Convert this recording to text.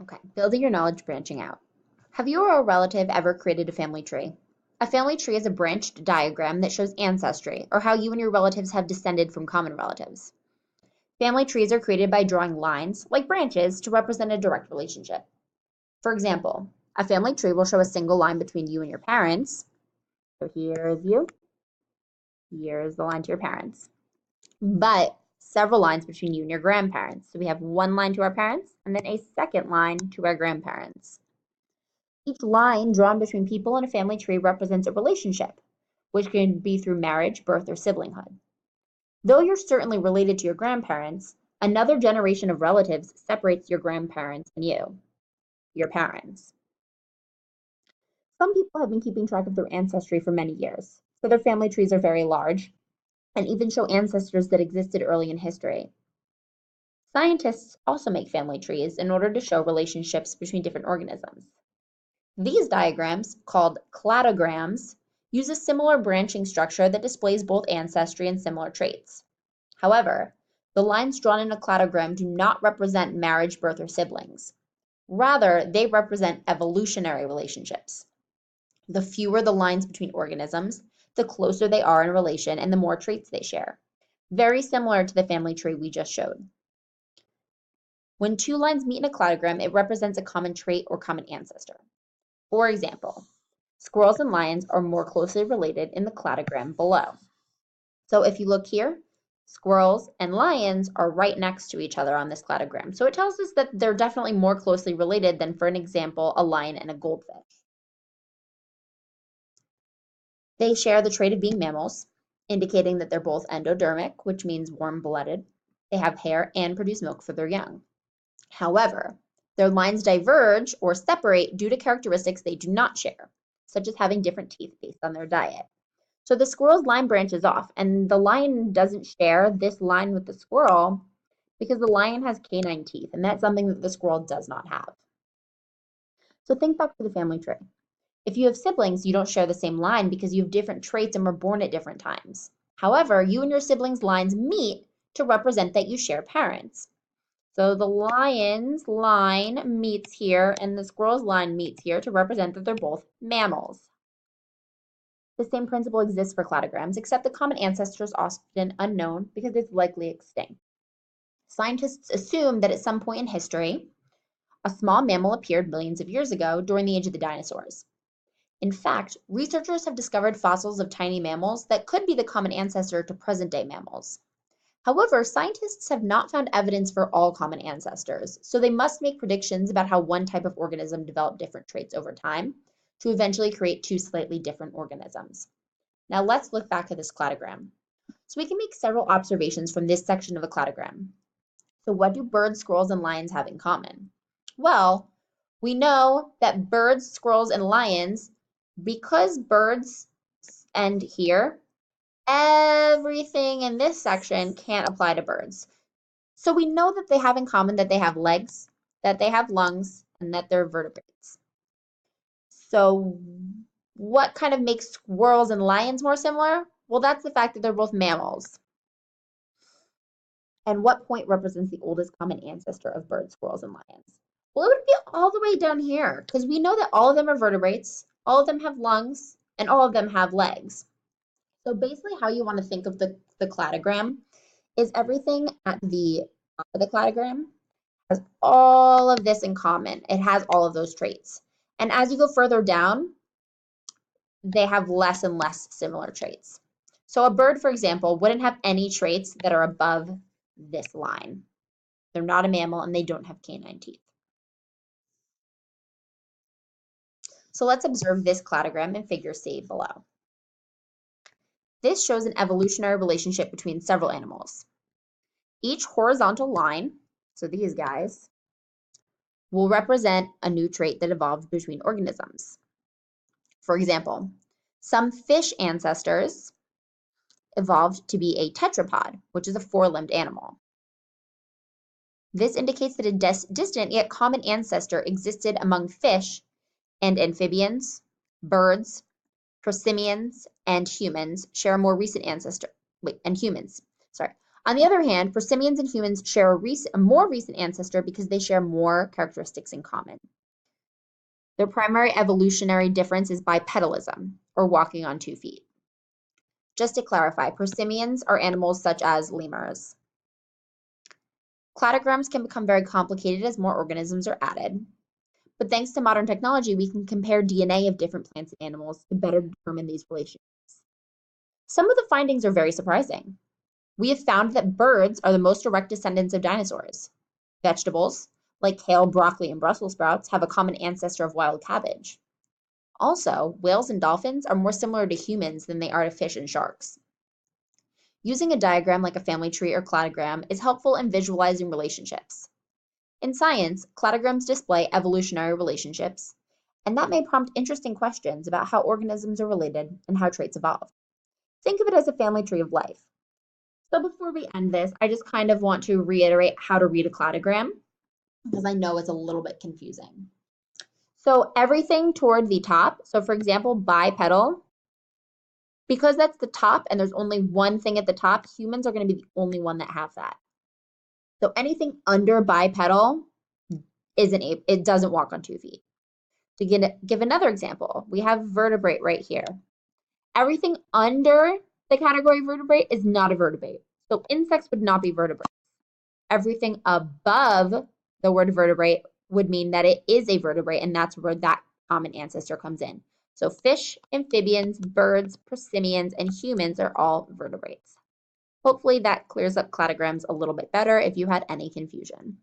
Okay, building your knowledge, branching out. Have you or a relative ever created a family tree? A family tree is a branched diagram that shows ancestry, or how you and your relatives have descended from common relatives. Family trees are created by drawing lines, like branches, to represent a direct relationship. For example, a family tree will show a single line between you and your parents. So here is you, here is the line to your parents. But several lines between you and your grandparents. So we have one line to our parents and then a second line to our grandparents. Each line drawn between people in a family tree represents a relationship, which can be through marriage, birth, or siblinghood. Though you're certainly related to your grandparents, another generation of relatives separates your grandparents and you, your parents. Some people have been keeping track of their ancestry for many years, so their family trees are very large and even show ancestors that existed early in history. Scientists also make family trees in order to show relationships between different organisms. These diagrams, called cladograms, use a similar branching structure that displays both ancestry and similar traits. However, the lines drawn in a cladogram do not represent marriage, birth, or siblings. Rather, they represent evolutionary relationships. The fewer the lines between organisms, the closer they are in relation and the more traits they share. Very similar to the family tree we just showed. When two lines meet in a cladogram, it represents a common trait or common ancestor. For example, squirrels and lions are more closely related in the cladogram below. So if you look here, squirrels and lions are right next to each other on this cladogram. So it tells us that they're definitely more closely related than, for an example, a lion and a goldfish. They share the trait of being mammals, indicating that they're both endodermic, which means warm-blooded. They have hair and produce milk for their young. However, their lines diverge or separate due to characteristics they do not share, such as having different teeth based on their diet. So the squirrel's line branches off, and the lion doesn't share this line with the squirrel because the lion has canine teeth, and that's something that the squirrel does not have. So think back to the family tree. If you have siblings, you don't share the same line because you have different traits and were born at different times. However, you and your siblings' lines meet to represent that you share parents. So the lion's line meets here and the squirrel's line meets here to represent that they're both mammals. The same principle exists for cladograms, except the common ancestor is often unknown because it's likely extinct. Scientists assume that at some point in history, a small mammal appeared millions of years ago during the age of the dinosaurs. In fact, researchers have discovered fossils of tiny mammals that could be the common ancestor to present-day mammals. However, scientists have not found evidence for all common ancestors, so they must make predictions about how one type of organism developed different traits over time to eventually create two slightly different organisms. Now let's look back at this cladogram. So we can make several observations from this section of the cladogram. So what do birds, squirrels, and lions have in common? Well, we know that birds, squirrels, and lions, because birds end here, everything in this section can't apply to birds. So we know that they have in common that they have legs, that they have lungs, and that they're vertebrates. So what kind of makes squirrels and lions more similar? Well, that's the fact that they're both mammals. And what point represents the oldest common ancestor of birds, squirrels, and lions? Well, it would be all the way down here because we know that all of them are vertebrates, all of them have lungs, and all of them have legs. So basically how you want to think of the cladogram is everything at the top of the cladogram has all of this in common. It has all of those traits. And as you go further down, they have less and less similar traits. So a bird, for example, wouldn't have any traits that are above this line. They're not a mammal and they don't have canine teeth. So let's observe this cladogram in figure C below. This shows an evolutionary relationship between several animals. Each horizontal line, so these guys, will represent a new trait that evolved between organisms. For example, some fish ancestors evolved to be a tetrapod, which is a four-limbed animal. This indicates that a distant yet common ancestor existed among fish and amphibians, birds, prosimians, and humans share a more recent ancestor. And humans, sorry. On the other hand, prosimians and humans share a more recent ancestor because they share more characteristics in common. Their primary evolutionary difference is bipedalism, or walking on 2 feet. Just to clarify, prosimians are animals such as lemurs. Cladograms can become very complicated as more organisms are added, but thanks to modern technology, we can compare DNA of different plants and animals to better determine these relationships. Some of the findings are very surprising. We have found that birds are the most direct descendants of dinosaurs. Vegetables, like kale, broccoli, and Brussels sprouts, have a common ancestor of wild cabbage. Also, whales and dolphins are more similar to humans than they are to fish and sharks. Using a diagram like a family tree or cladogram is helpful in visualizing relationships. In science, cladograms display evolutionary relationships, and that may prompt interesting questions about how organisms are related and how traits evolve. Think of it as a family tree of life. So before we end this, I just kind of want to reiterate how to read a cladogram, because I know it's a little bit confusing. So everything toward the top, so for example, bipedal, because that's the top and there's only one thing at the top, humans are going to be the only one that have that. So anything under bipedal it doesn't walk on 2 feet. To give another example, we have vertebrate right here. Everything under the category vertebrate is not a vertebrate. So insects would not be vertebrates. Everything above the word vertebrate would mean that it is a vertebrate, and that's where that common ancestor comes in. So fish, amphibians, birds, prosimians, and humans are all vertebrates. Hopefully that clears up cladograms a little bit better if you had any confusion.